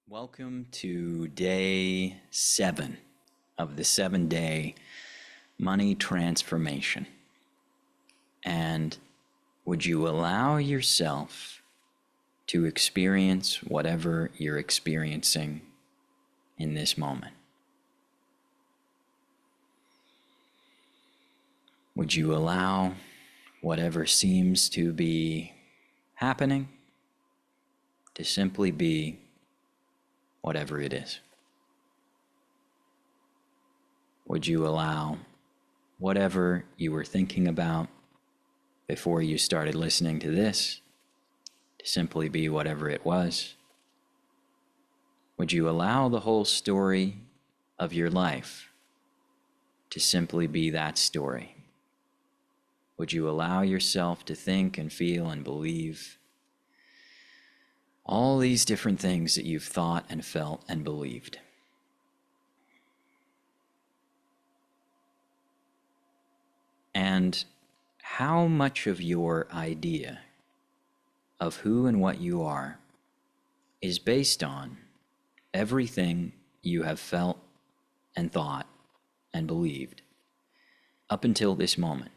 Welcome to day 7 of the 7-day money transformation. And would you allow yourself to experience whatever you're experiencing in this moment? Would you allow whatever seems to be happening to simply be whatever it is? Would you allow whatever you were thinking about before you started listening to this to simply be whatever it was? Would you allow the whole story of your life to simply be that story? Would you allow yourself to think and feel and believe all these different things that you've thought and felt and believed? And how much of your idea of who and what you are is based on everything you have felt and thought and believed up until this moment?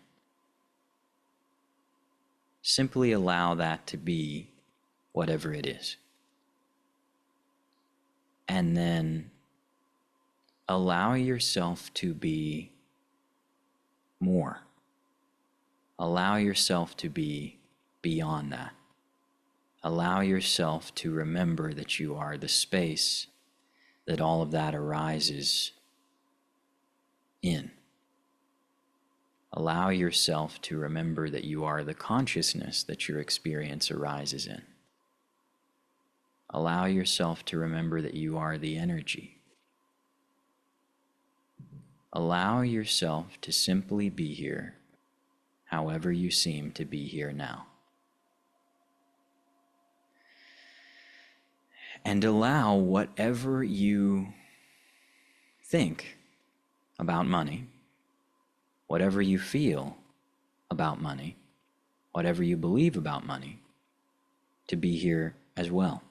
Simply allow that to be whatever it is. And then allow yourself to be more. Allow yourself to be beyond that. Allow yourself to remember that you are the space that all of that arises in. Allow yourself to remember that you are the consciousness that your experience arises in. Allow yourself to remember that you are the energy. Allow yourself to simply be here, however you seem to be here now. And allow whatever you think about money, whatever you feel about money, whatever you believe about money, to be here as well.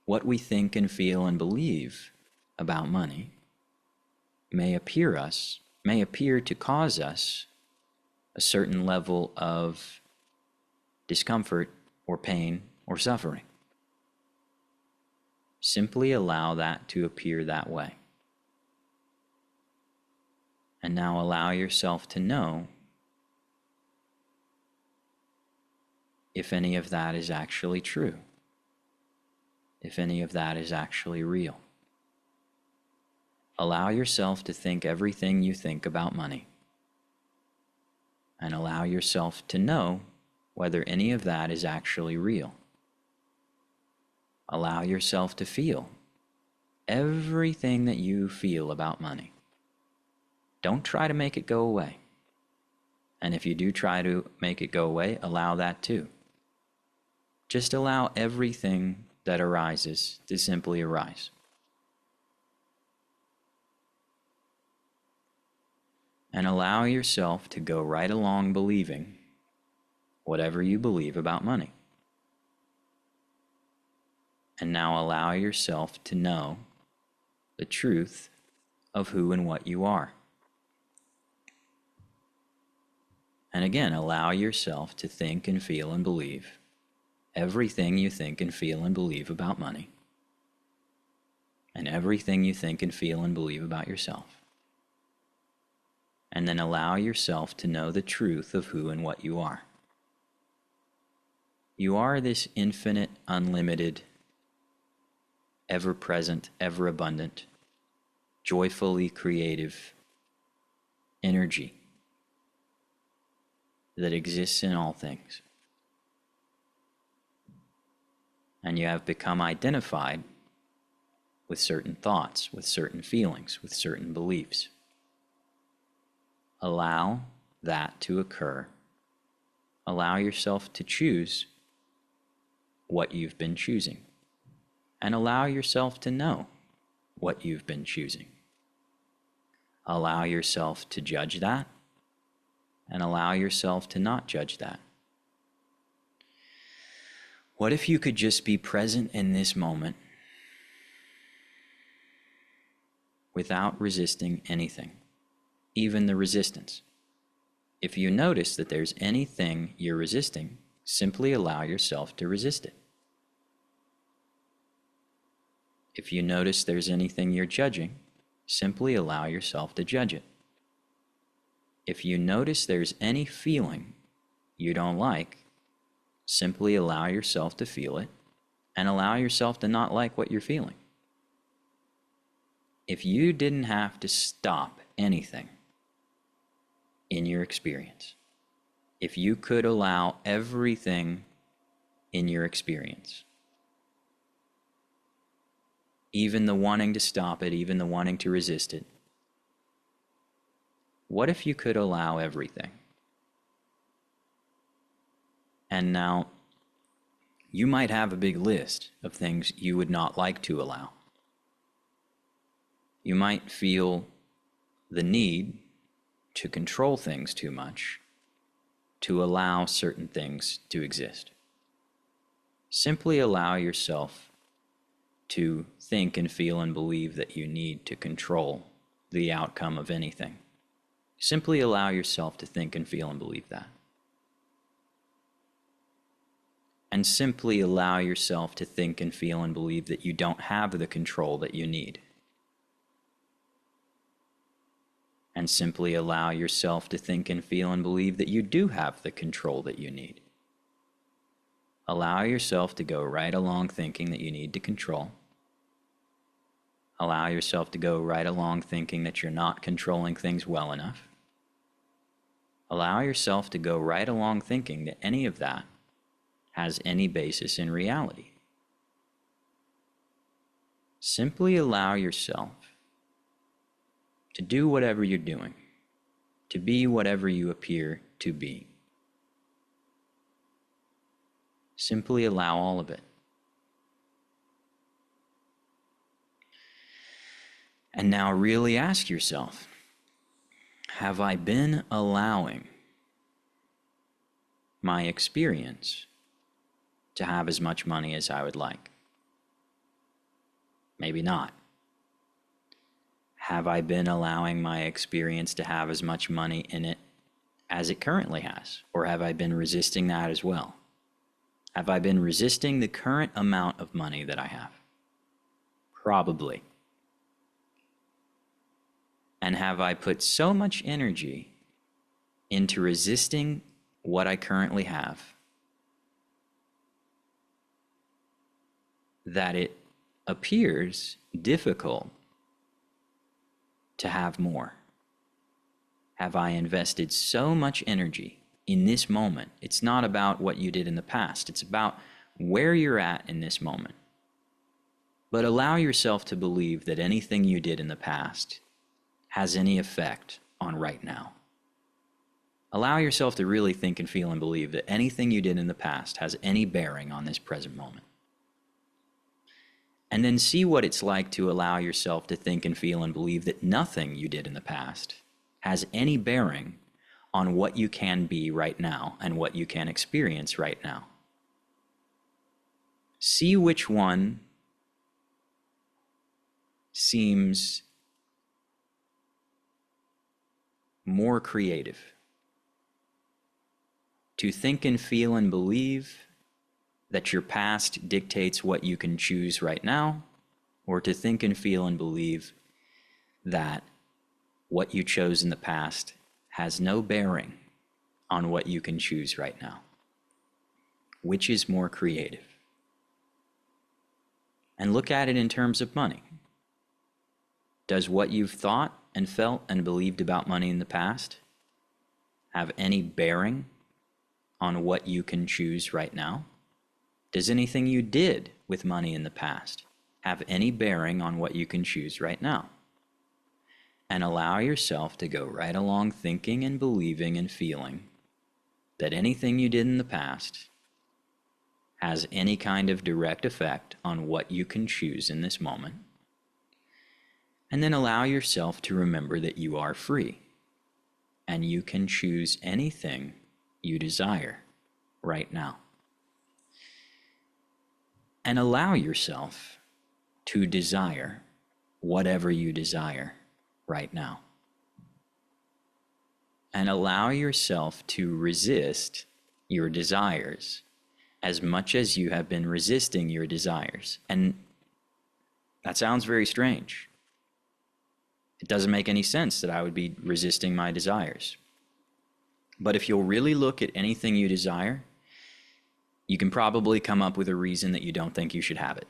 What we think and feel and believe about money may appear to cause us a certain level of discomfort or pain or suffering. Simply allow that to appear that way. And now allow yourself to know if any of that is actually true, if any of that is actually real. Allow yourself to think everything you think about money, and allow yourself to know whether any of that is actually real. Allow yourself to feel everything that you feel about money. Don't try to make it go away. And if you do try to make it go away, allow that too. Just allow everything that arises to simply arise. And allow yourself to go right along believing whatever you believe about money. And now allow yourself to know the truth of who and what you are. And again, allow yourself to think and feel and believe everything you think and feel and believe about money, and everything you think and feel and believe about yourself. And then allow yourself to know the truth of who and what you are. You are this infinite, unlimited, ever-present, ever-abundant, joyfully creative energy that exists in all things. And you have become identified with certain thoughts, with certain feelings, with certain beliefs. Allow that to occur. Allow yourself to choose what you've been choosing. And allow yourself to know what you've been choosing. Allow yourself to judge that, and allow yourself to not judge that. What if you could just be present in this moment without resisting anything, even the resistance. If you notice that there's anything you're resisting, simply allow yourself to resist it. If you notice there's anything you're judging, simply allow yourself to judge it. If you notice there's any feeling you don't like, simply allow yourself to feel it and allow yourself to not like what you're feeling. If you didn't have to stop anything in your experience, if you could allow everything in your experience, even the wanting to stop it, even the wanting to resist it, what if you could allow everything? And now, you might have a big list of things you would not like to allow. You might feel the need to control things too much, to allow certain things to exist. Simply allow yourself to think and feel and believe that you need to control the outcome of anything. Simply allow yourself to think and feel and believe that. And simply allow yourself to think and feel and believe that you don't have the control that you need. And simply allow yourself to think and feel and believe that you do have the control that you need. Allow yourself to go right along thinking that you need to control. Allow yourself to go right along thinking that you're not controlling things well enough. Allow yourself to go right along thinking that any of that has any basis in reality. Simply allow yourself to do whatever you're doing, to be whatever you appear to be. Simply allow all of it. And now really ask yourself, have I been allowing my experience to have as much money as I would like? Maybe not. Have I been allowing my experience to have as much money in it as it currently has? Or have I been resisting that as well? Have I been resisting the current amount of money that I have? Probably. And have I put so much energy into resisting what I currently have that it appears difficult to have more? Have I invested so much energy in this moment? It's not about what you did in the past. It's about where you're at in this moment. But allow yourself to believe that anything you did in the past has any effect on right now. Allow yourself to really think and feel and believe that anything you did in the past has any bearing on this present moment. And then see what it's like to allow yourself to think and feel and believe that nothing you did in the past has any bearing on what you can be right now and what you can experience right now. See which one seems more creative. To think and feel and believe that your past dictates what you can choose right now, or to think and feel and believe that what you chose in the past has no bearing on what you can choose right now. Which is more creative? And look at it in terms of money. Does what you've thought and felt and believed about money in the past have any bearing on what you can choose right now? Does anything you did with money in the past have any bearing on what you can choose right now? And allow yourself to go right along thinking and believing and feeling that anything you did in the past has any kind of direct effect on what you can choose in this moment. And then allow yourself to remember that you are free and you can choose anything you desire right now. And allow yourself to desire whatever you desire right now. And allow yourself to resist your desires as much as you have been resisting your desires. And that sounds very strange. It doesn't make any sense that I would be resisting my desires. But if you'll really look at anything you desire, you can probably come up with a reason that you don't think you should have it.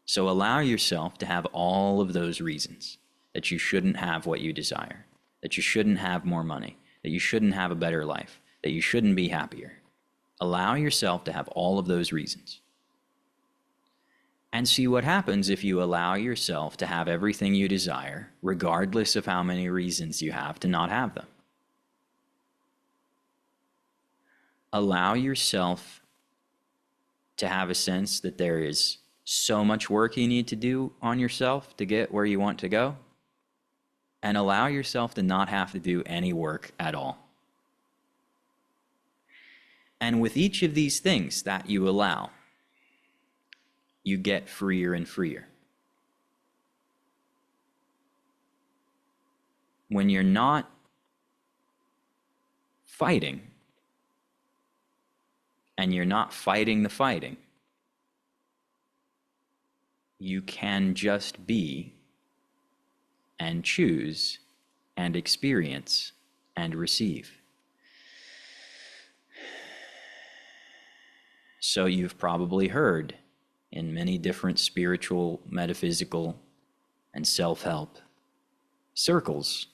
So allow yourself to have all of those reasons that you shouldn't have what you desire, that you shouldn't have more money, that you shouldn't have a better life, that you shouldn't be happier. Allow yourself to have all of those reasons. And see what happens if you allow yourself to have everything you desire, regardless of how many reasons you have to not have them. Allow yourself to have a sense that there is so much work you need to do on yourself to get where you want to go, and allow yourself to not have to do any work at all. And with each of these things that you allow, you get freer and freer. When you're not fighting, and you're not fighting the fighting, you can just be and choose and experience and receive. So you've probably heard in many different spiritual, metaphysical, and self-help circles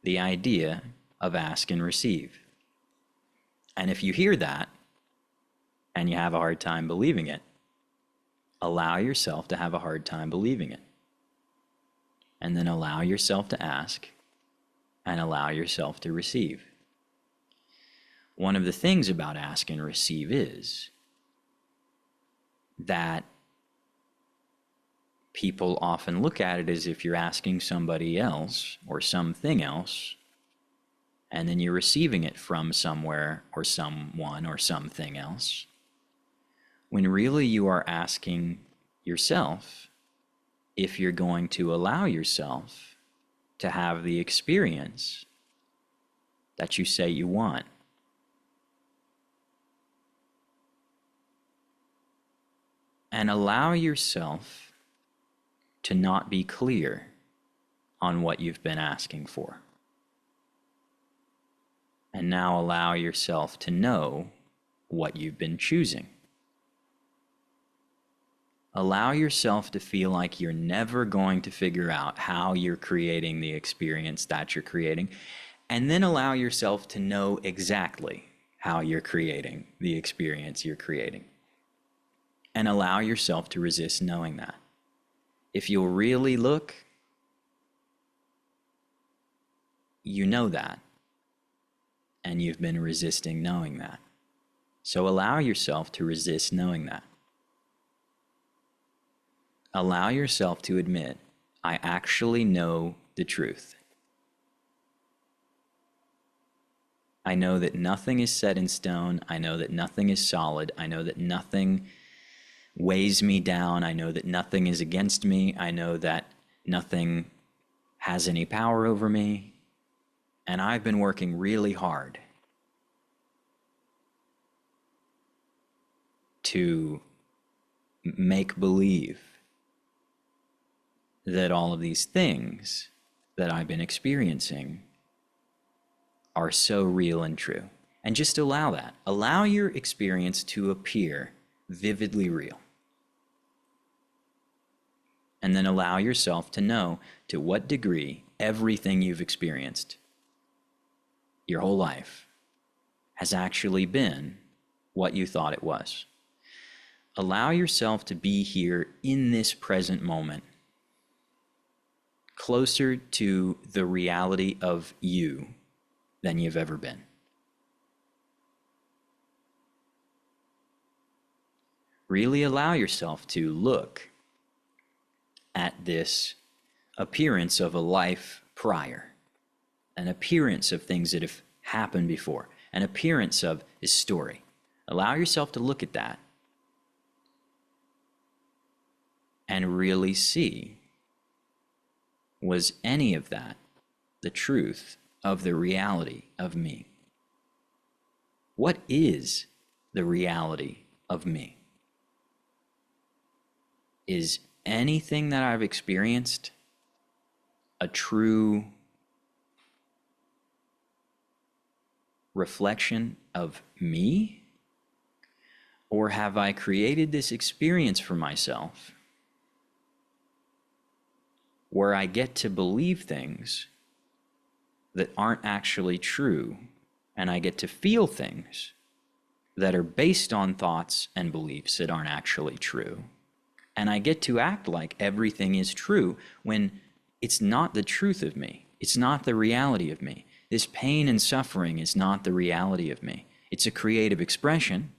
the idea of ask and receive. And if you hear that and you have a hard time believing it, allow yourself to have a hard time believing it. And then allow yourself to ask and allow yourself to receive. One of the things about ask and receive is that people often look at it as if you're asking somebody else or something else, and then you're receiving it from somewhere or someone or something else, when really you are asking yourself if you're going to allow yourself to have the experience that you say you want. And allow yourself to not be clear on what you've been asking for. And now allow yourself to know what you've been choosing. Allow yourself to feel like you're never going to figure out how you're creating the experience that you're creating, and then allow yourself to know exactly how you're creating the experience you're creating. And allow yourself to resist knowing that. If you'll really look, you know that, and you've been resisting knowing that. So allow yourself to resist knowing that. Allow yourself to admit, I actually know the truth. I know that nothing is set in stone. I know that nothing is solid. I know that nothing weighs me down. I know that nothing is against me. I know that nothing has any power over me. And I've been working really hard to make believe that all of these things that I've been experiencing are so real and true. And just allow that. Allow your experience to appear vividly real. And then allow yourself to know to what degree everything you've experienced your whole life has actually been what you thought it was. Allow yourself to be here in this present moment, closer to the reality of you than you've ever been. Really allow yourself to look at this appearance of a life prior, an appearance of things that have happened before, an appearance of his story. Allow yourself to look at that and really see Was any of that the truth of the reality of me? What is the reality of me? Is anything that I've experienced a true reflection of me? Or have I created this experience for myself where I get to believe things that aren't actually true, and I get to feel things that are based on thoughts and beliefs that aren't actually true, and I get to act like everything is true when it's not the truth of me. It's not the reality of me. This pain and suffering is not the reality of me. It's a creative expression,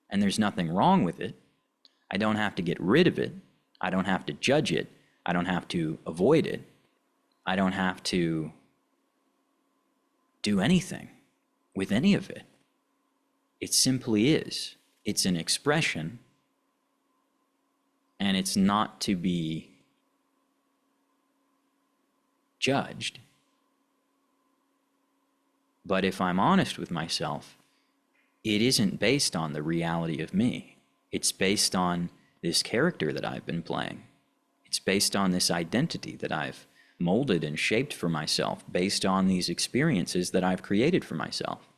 and there's nothing wrong with it. I don't have to get rid of it. I don't have to judge it. I don't have to avoid it. I don't have to do anything with any of it. It simply is. It's an expression, and it's not to be judged. But if I'm honest with myself, it isn't based on the reality of me. It's based on this character that I've been playing. It's based on this identity that I've molded and shaped for myself, based on these experiences that I've created for myself.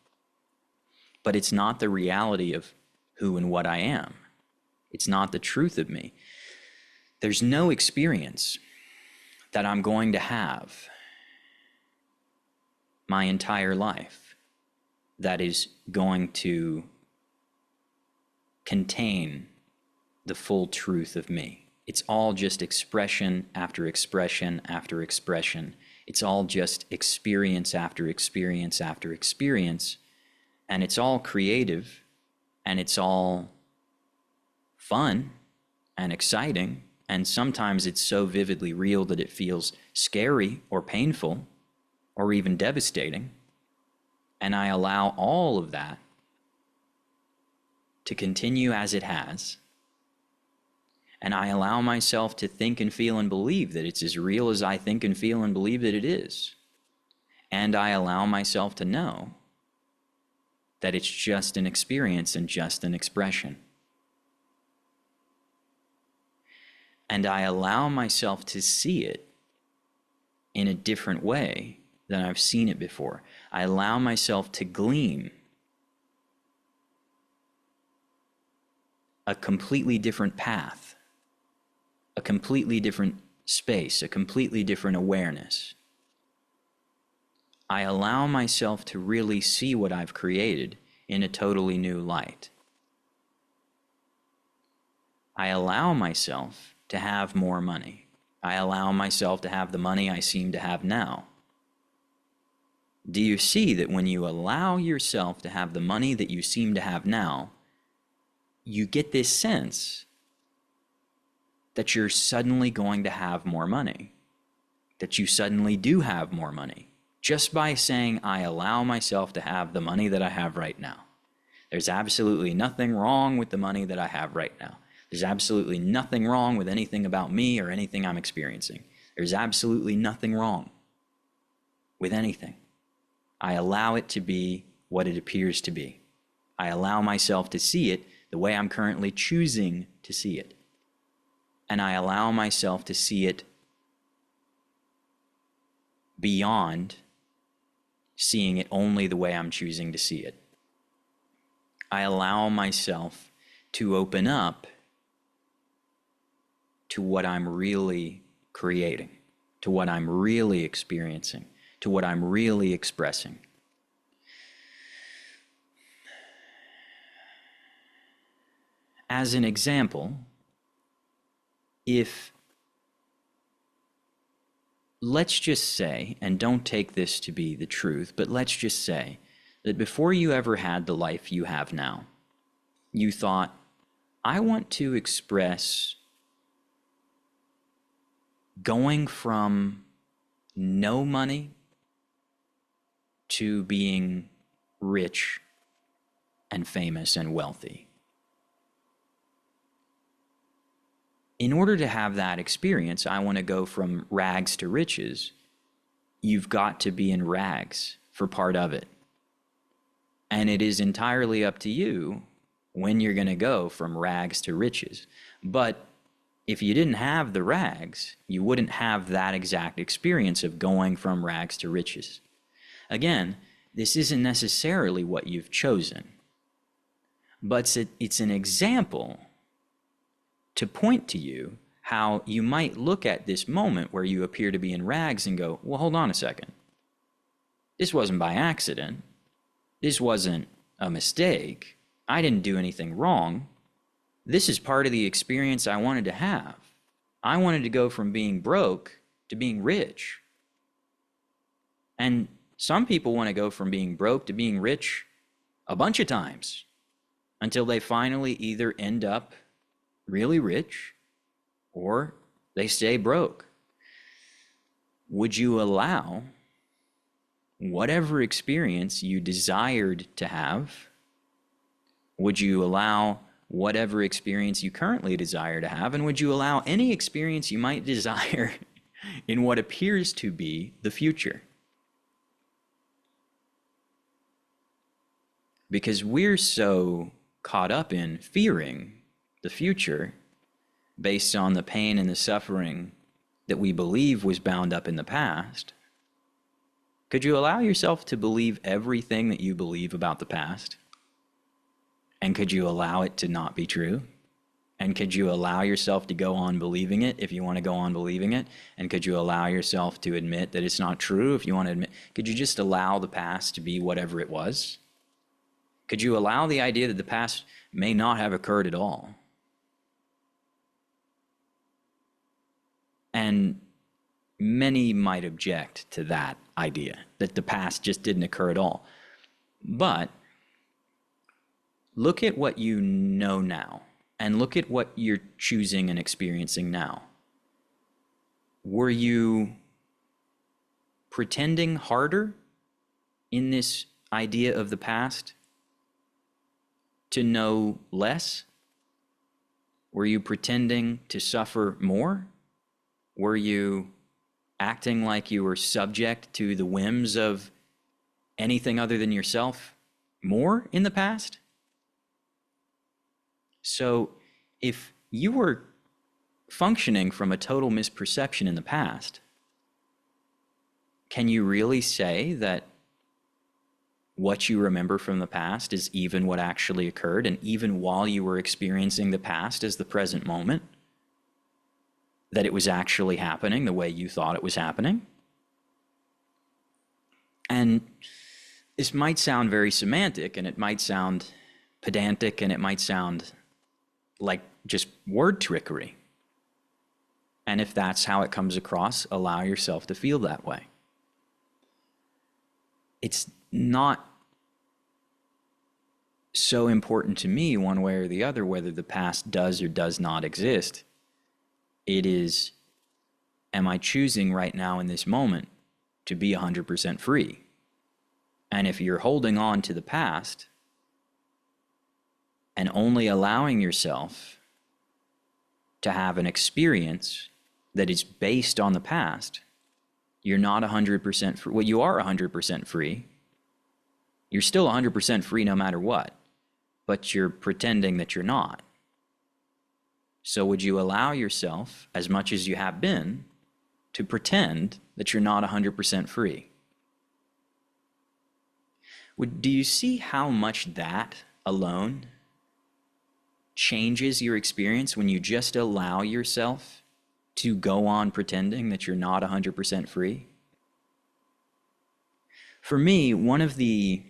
But it's not the reality of who and what I am. It's not the truth of me. There's no experience that I'm going to have my entire life that is going to contain the full truth of me. It's all just expression after expression after expression. It's all just experience after experience after experience. And it's all creative, and it's all fun and exciting. And sometimes it's so vividly real that it feels scary or painful or even devastating. And I allow all of that to continue as it has. And I allow myself to think and feel and believe that it's as real as I think and feel and believe that it is. And I allow myself to know that it's just an experience and just an expression. And I allow myself to see it in a different way than I've seen it before. I allow myself to glean a completely different path, a completely different space, a completely different awareness. I allow myself to really see what I've created in a totally new light. I allow myself to have more money. I allow myself to have the money I seem to have now. Do you see that when you allow yourself to have the money that you seem to have now, you get this sense that you're suddenly going to have more money, that you suddenly do have more money, just by saying, I allow myself to have the money that I have right now. There's absolutely nothing wrong with the money that I have right now. There's absolutely nothing wrong with anything about me or anything I'm experiencing. There's absolutely nothing wrong with anything. I allow it to be what it appears to be. I allow myself to see it the way I'm currently choosing to see it. And I allow myself to see it beyond seeing it only the way I'm choosing to see it. I allow myself to open up to what I'm really creating, to what I'm really experiencing, to what I'm really expressing. As an example, if, let's just say, and don't take this to be the truth, but let's just say that before you ever had the life you have now, you thought, I want to express going from no money to being rich and famous and wealthy in order to have that experience, I want to go from rags to riches. You've got to be in rags for part of it. And it is entirely up to you when you're going to go from rags to riches. But if you didn't have the rags, you wouldn't have that exact experience of going from rags to riches. Again, this isn't necessarily what you've chosen, but it's an example to point to you how you might look at this moment where you appear to be in rags and go, well, hold on a second. This wasn't by accident. This wasn't a mistake. I didn't do anything wrong. This is part of the experience I wanted to have. I wanted to go from being broke to being rich. And some people want to go from being broke to being rich a bunch of times until they finally either end up really rich or they stay broke. Would you allow whatever experience you desired to have? Would you allow whatever experience you currently desire to have? And would you allow any experience you might desire in what appears to be the future? Because we're so caught up in fearing the future based on the pain and the suffering that we believe was bound up in the past. Could you allow yourself to believe everything that you believe about the past? And could you allow it to not be true? And could you allow yourself to go on believing it if you want to go on believing it? And could you allow yourself to admit that it's not true if you want to admit? Could you just allow the past to be whatever it was? Could you allow the idea that the past may not have occurred at all? And many might object to that idea, that the past just didn't occur at all. But look at what you know now, and look at what you're choosing and experiencing now. Were you pretending harder in this idea of the past to know less? Were you pretending to suffer more? Were you acting like you were subject to the whims of anything other than yourself more in the past? So if you were functioning from a total misperception in the past, can you really say that what you remember from the past is even what actually occurred, and even while you were experiencing the past as the present moment, that it was actually happening the way you thought it was happening? And this might sound very semantic, and it might sound pedantic, and it might sound like just word trickery. And if that's how it comes across, allow yourself to feel that way. It's not so important to me one way or the other whether the past does or does not exist. It is, am I choosing right now in this moment to be 100% free? And if you're holding on to the past and only allowing yourself to have an experience that is based on the past, you're not 100% free. Well, you are 100% free. You're still 100% free no matter what, but you're pretending that you're not. So would you allow yourself, as much as you have been, to pretend that you're not 100% free? Do you see how much that alone changes your experience when you just allow yourself to go on pretending that you're not 100% free? For me, one of the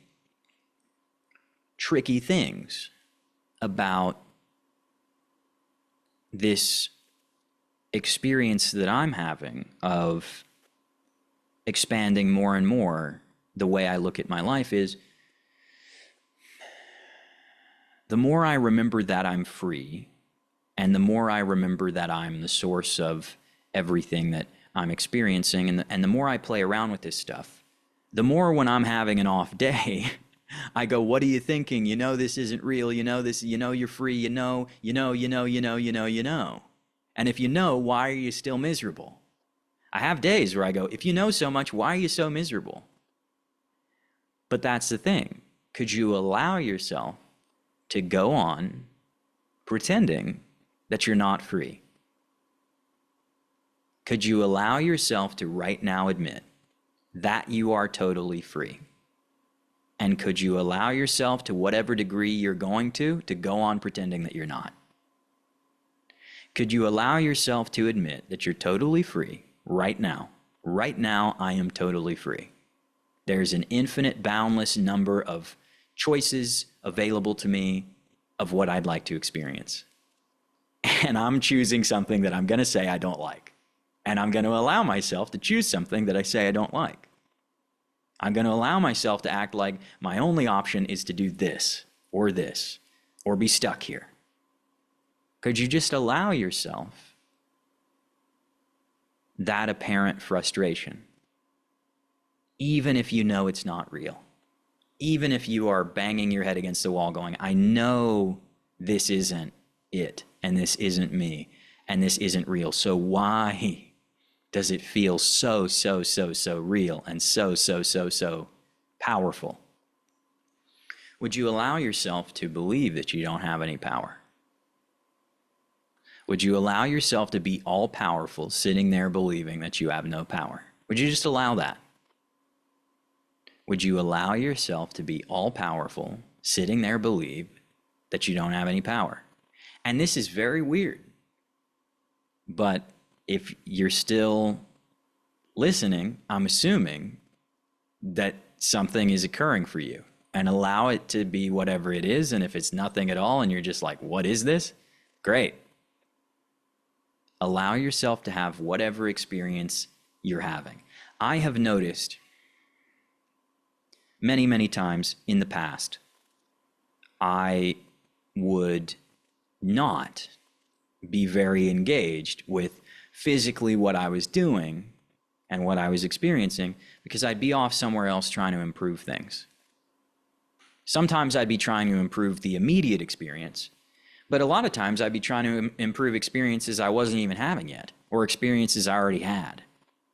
tricky things about this experience that I'm having of expanding more and more the way I look at my life is, the more I remember that I'm free, and the more I remember that I'm the source of everything that I'm experiencing, and the more I play around with this stuff, the more when I'm having an off day, I go, what are you thinking? You know this isn't real. You know this, you know you're free. You know. And if you know, why are you still miserable? I have days where I go, if you know so much, why are you so miserable? But that's the thing. Could you allow yourself to go on pretending that you're not free? Could you allow yourself to right now admit that you are totally free? And could you allow yourself, to whatever degree you're going to go on pretending that you're not? Could you allow yourself to admit that you're totally free right now? Right now, I am totally free. There's an infinite, boundless number of choices available to me of what I'd like to experience. And I'm choosing something that I'm going to say I don't like. And I'm going to allow myself to choose something that I say I don't like. I'm going to allow myself to act like my only option is to do this, or be stuck here. Could you just allow yourself that apparent frustration, even if you know it's not real? Even if you are banging your head against the wall going, I know this isn't it, and this isn't me, and this isn't real. So why does it feel so real and so powerful? Would you allow yourself to believe that you don't have any power? Would you allow yourself to be all powerful, sitting there believing that you have no power? Would you just allow that? Would you allow yourself to be all powerful, sitting there believe that you don't have any power? And this is very weird. But if you're still listening, I'm assuming that something is occurring for you, and allow it to be whatever it is. And if it's nothing at all and you're just like, what is this? Great. Allow yourself to have whatever experience you're having. I have noticed many times in the past, I would not be very engaged with physically what I was doing and what I was experiencing, because I'd be off somewhere else trying to improve things. Sometimes I'd be trying to improve the immediate experience, but a lot of times I'd be trying to improve experiences I wasn't even having yet, or experiences I already had.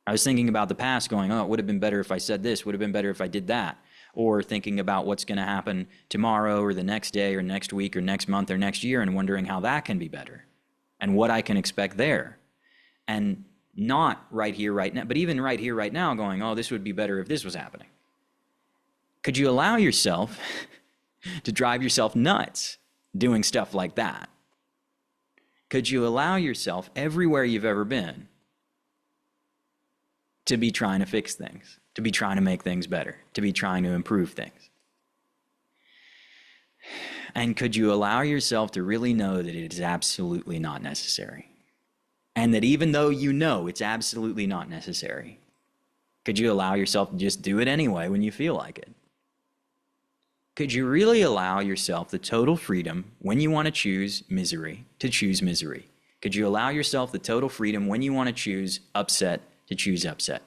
I was thinking about the past going, oh, it would have been better if I said this, would have been better if I did that. Or thinking about what's going to happen tomorrow or the next day or next week or next month or next year, and wondering how that can be better and what I can expect there. And not right here, right now, but even right here, right now going, oh, this would be better if this was happening. Could you allow yourself to drive yourself nuts doing stuff like that? Could you allow yourself, everywhere you've ever been, to be trying to fix things, to be trying to make things better, to be trying to improve things? And could you allow yourself to really know that it is absolutely not necessary? And that even though you know it's absolutely not necessary, could you allow yourself to just do it anyway when you feel like it? Could you really allow yourself the total freedom when you want to choose misery to choose misery? Could you allow yourself the total freedom when you want to choose upset to choose upset?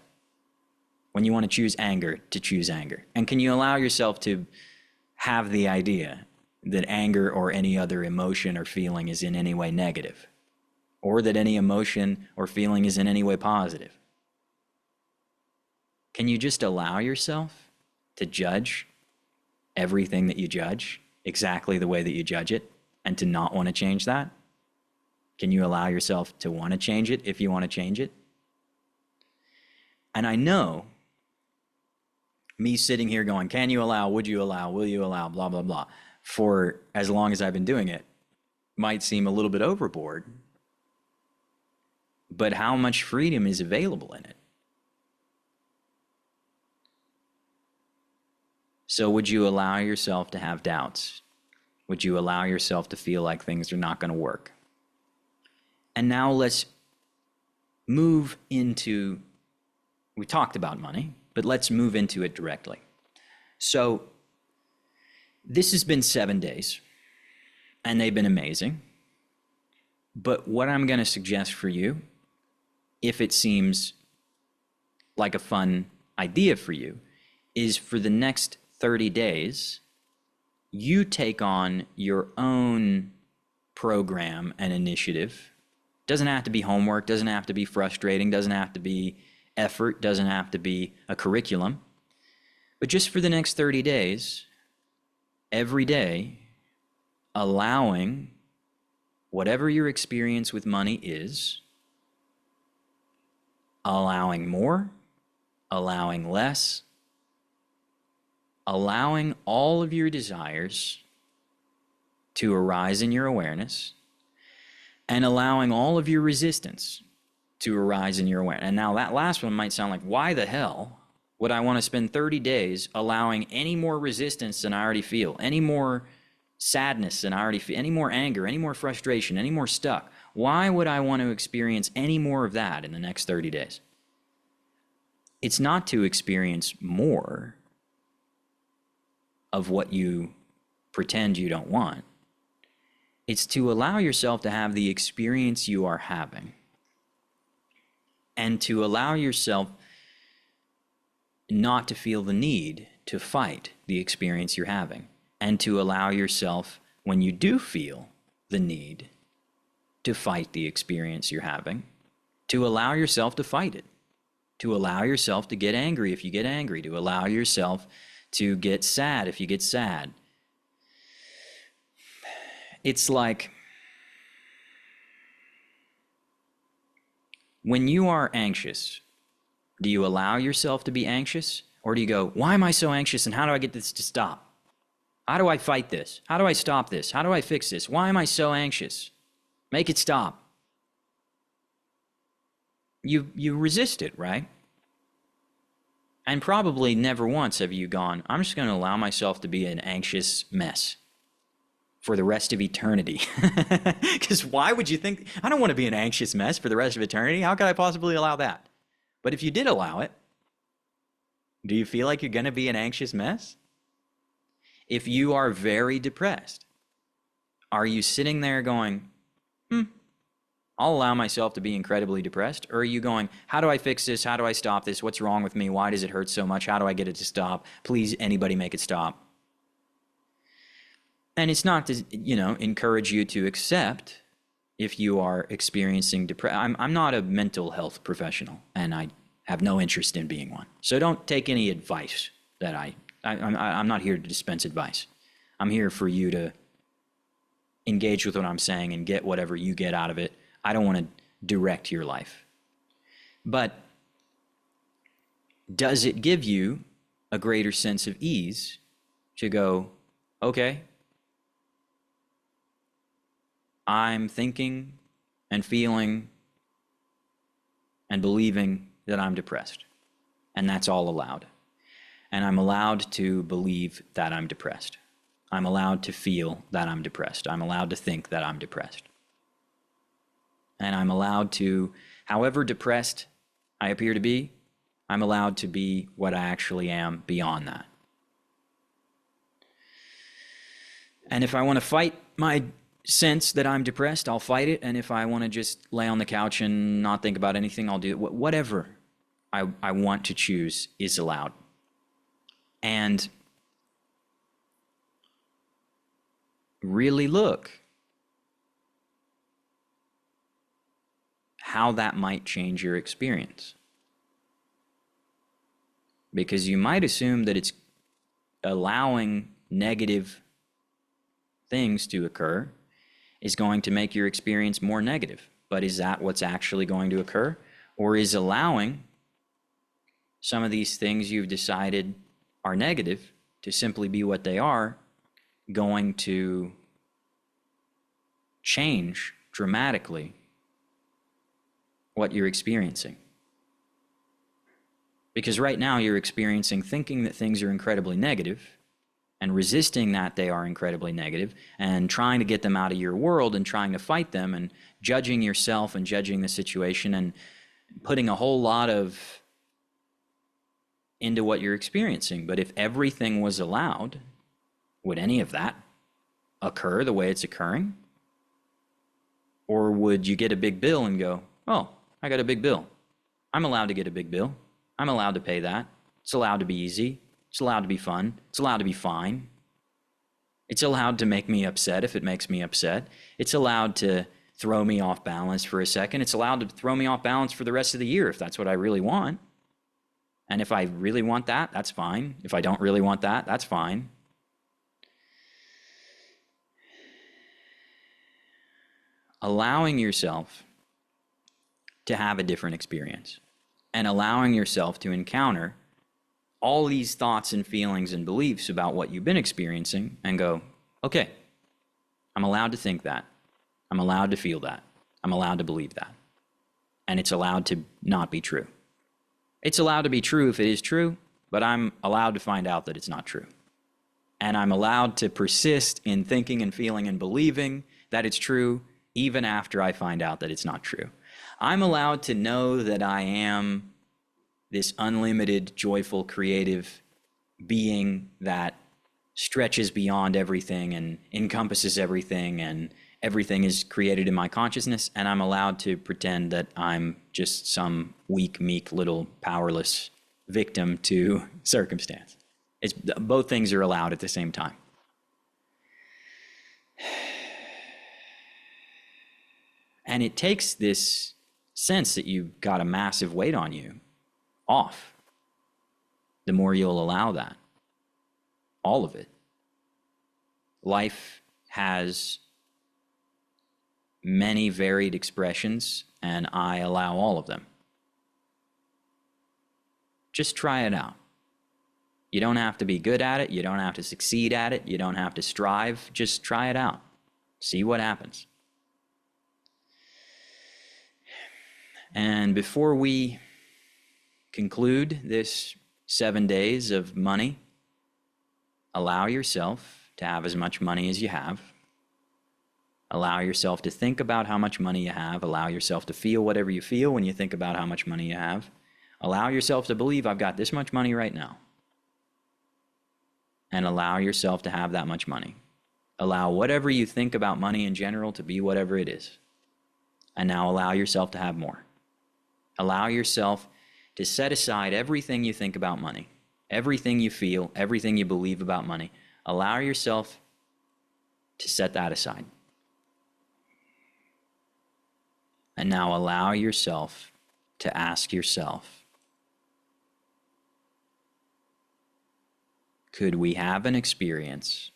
When you want to choose anger to choose anger? And can you allow yourself to have the idea that anger or any other emotion or feeling is in any way negative, or that any emotion or feeling is in any way positive? Can you just allow yourself to judge everything that you judge exactly the way that you judge it, and to not want to change that? Can you allow yourself to want to change it if you want to change it? And I know me sitting here going, can you allow, would you allow, will you allow, blah, blah, blah, for as long as I've been doing it, might seem a little bit overboard, but how much freedom is available in it? So would you allow yourself to have doubts? Would you allow yourself to feel like things are not going to work? And now let's move into, we talked about money, but let's move into it directly. So this has been 7 days, and they've been amazing. But what I'm going to suggest for you, if it seems like a fun idea for you, is for the next 30 days, you take on your own program and initiative Doesn't have to be homework, doesn't have to be frustrating, doesn't have to be effort, doesn't have to be a curriculum. But just for the next 30 days, every day, allowing whatever your experience with money is, allowing more, allowing less, allowing all of your desires to arise in your awareness, and allowing all of your resistance to arise in your awareness. And now that last one might sound like, why the hell would I want to spend 30 days allowing any more resistance than I already feel, any more sadness than I already feel, any more anger, any more frustration, any more stuck? Why would I want to experience any more of that in the next 30 days? It's not to experience more of what you pretend you don't want. It's to allow yourself to have the experience you are having, and to allow yourself not to feel the need to fight the experience you're having, and to allow yourself, when you do feel the need to fight the experience you're having, to allow yourself to fight it, to allow yourself to get angry if you get angry, to allow yourself to get sad if you get sad. It's like when you are anxious, do you allow yourself to be anxious? Or do you go, why am I so anxious and how do I get this to stop? How do I fight this? How do I stop this? How do I fix this? Why am I so anxious? Make it stop. You resist it, right? And probably never once have you gone, I'm just going to allow myself to be an anxious mess for the rest of eternity. Because why would you think, I don't want to be an anxious mess for the rest of eternity. How could I possibly allow that? But if you did allow it, do you feel like you're going to be an anxious mess? If you are very depressed, are you sitting there going, I'll allow myself to be incredibly depressed? Or are you going, how do I fix this? How do I stop this? What's wrong with me? Why does it hurt so much? How do I get it to stop? Please, anybody make it stop. And it's not to, encourage you to accept if you are experiencing depression. I'm not a mental health professional, and I have no interest in being one. So don't take any advice that I'm not here to dispense advice. I'm here for you to engage with what I'm saying and get whatever you get out of it. I don't want to direct your life. But does it give you a greater sense of ease to go, okay, I'm thinking and feeling and believing that I'm depressed, and that's all allowed. And I'm allowed to believe that I'm depressed. I'm allowed to feel that I'm depressed. I'm allowed to think that I'm depressed. And I'm allowed to, however depressed I appear to be, I'm allowed to be what I actually am beyond that. And if I want to fight my sense that I'm depressed, I'll fight it. And if I want to just lay on the couch and not think about anything, I'll do it. Whatever I want to choose is allowed. And really look how that might change your experience. Because you might assume that it's allowing negative things to occur is going to make your experience more negative. But is that what's actually going to occur? Or is allowing some of these things you've decided are negative to simply be what they are going to change dramatically what you're experiencing? Because right now you're experiencing thinking that things are incredibly negative and resisting that they are incredibly negative and trying to get them out of your world and trying to fight them and judging yourself and judging the situation and putting a whole lot of into what you're experiencing. But if everything was allowed, would any of that occur the way it's occurring? Or would you get a big bill and go, oh, I got a big bill. I'm allowed to get a big bill. I'm allowed to pay that. It's allowed to be easy. It's allowed to be fun. It's allowed to be fine. It's allowed to make me upset if it makes me upset. It's allowed to throw me off balance for a second. It's allowed to throw me off balance for the rest of the year if that's what I really want. And if I really want that, that's fine. If I don't really want that, that's fine. Allowing yourself to have a different experience and allowing yourself to encounter all these thoughts and feelings and beliefs about what you've been experiencing and go, okay, I'm allowed to think that. I'm allowed to feel that. I'm allowed to believe that. And it's allowed to not be true. It's allowed to be true if it is true, but I'm allowed to find out that it's not true. And I'm allowed to persist in thinking and feeling and believing that it's true even after I find out that it's not true. I'm allowed to know that I am this unlimited, joyful, creative being that stretches beyond everything and encompasses everything, and everything is created in my consciousness, and I'm allowed to pretend that I'm just some weak, meek, little, powerless victim to circumstance. Both things are allowed at the same time. And it takes this sense that you've got a massive weight on you off the more you'll allow that. All of it. Life has many varied expressions, and I allow all of them. Just try it out. You don't have to be good at it. You don't have to succeed at it. You don't have to strive. Just try it out. See what happens. And before we conclude this 7 days of money, allow yourself to have as much money as you have. Allow yourself to think about how much money you have. Allow yourself to feel whatever you feel when you think about how much money you have. Allow yourself to believe, I've got this much money right now. And allow yourself to have that much money. Allow whatever you think about money in general to be whatever it is. And now allow yourself to have more. Allow yourself to set aside everything you think about money, everything you feel, everything you believe about money. Allow yourself to set that aside. And now allow yourself to ask yourself, could we have an experience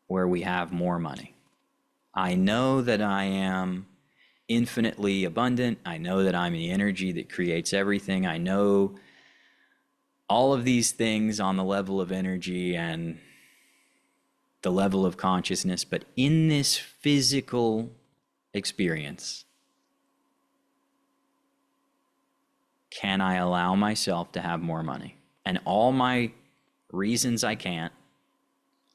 where we have more money? I know that I am infinitely abundant. I know that I'm the energy that creates everything. I know all of these things on the level of energy and the level of consciousness, but in this physical experience, can I allow myself to have more money? And all my reasons I can't,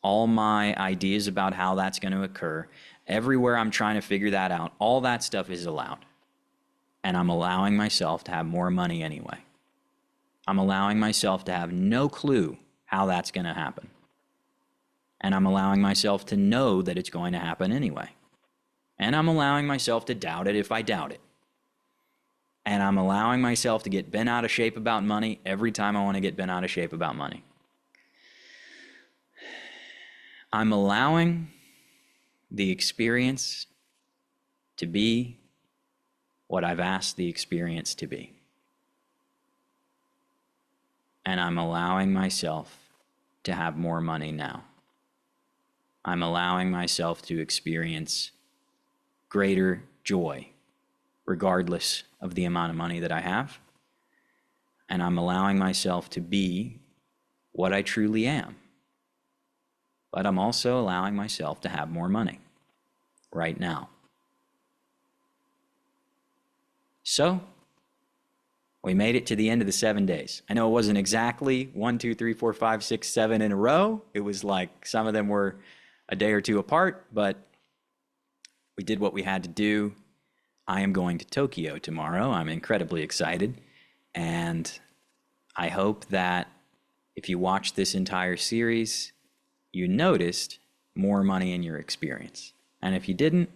all my ideas about how that's going to occur, everywhere I'm trying to figure that out, all that stuff is allowed. And I'm allowing myself to have more money anyway. I'm allowing myself to have no clue how that's going to happen. And I'm allowing myself to know that it's going to happen anyway. And I'm allowing myself to doubt it if I doubt it. And I'm allowing myself to get bent out of shape about money every time I want to get bent out of shape about money. I'm allowing the experience to be what I've asked the experience to be. And I'm allowing myself to have more money now. I'm allowing myself to experience greater joy, regardless of the amount of money that I have. And I'm allowing myself to be what I truly am. But I'm also allowing myself to have more money right now. So, we made it to the end of the 7 days. I know it wasn't exactly 1, 2, 3, 4, 5, 6, 7 in a row. It was like some of them were a day or two apart, but we did what we had to do. I am going to Tokyo tomorrow. I'm incredibly excited. And I hope that if you watch this entire series, you noticed more money in your experience. And if you didn't,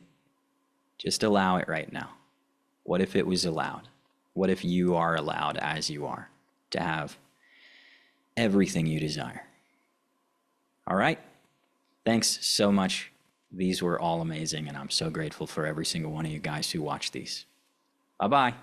just allow it right now. What if it was allowed? What if you are allowed as you are to have everything you desire? All right? Thanks so much These were all amazing, and I'm so grateful for every single one of you guys who watch these. Bye bye.